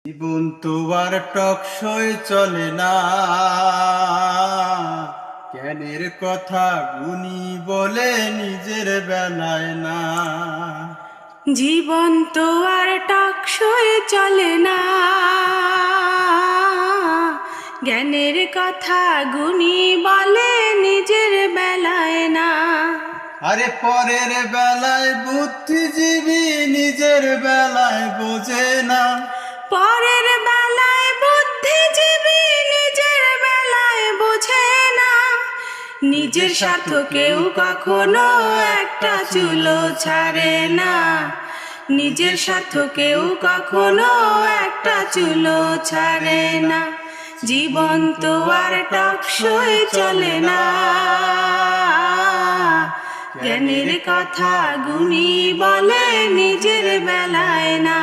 জীবন তো আর টকসই চলে না, জ্ঞানের কথা গুণী বলে নিজের বেলায় না। জীবন তো আর টকসই চলে না, জ্ঞানের কথা গুণী বলে নিজের বেলায় না। আরে পরের বেলায় বুদ্ধিজীবী নিজের বেলায় বোঝে না। পরের বেলায় বুদ্ধিজীবী নিজের বেলায় বোঝে না। নিজের স্বার্থ কেউ কখনো একটা চুলো ছাড়ে না। নিজের স্বার্থ কেউ কখনো একটা চুলো ছাড়ে না। জীবন তো আর টকসই চলে না, জ্ঞানের কথা গুণী বলে নিজের বেলায় না।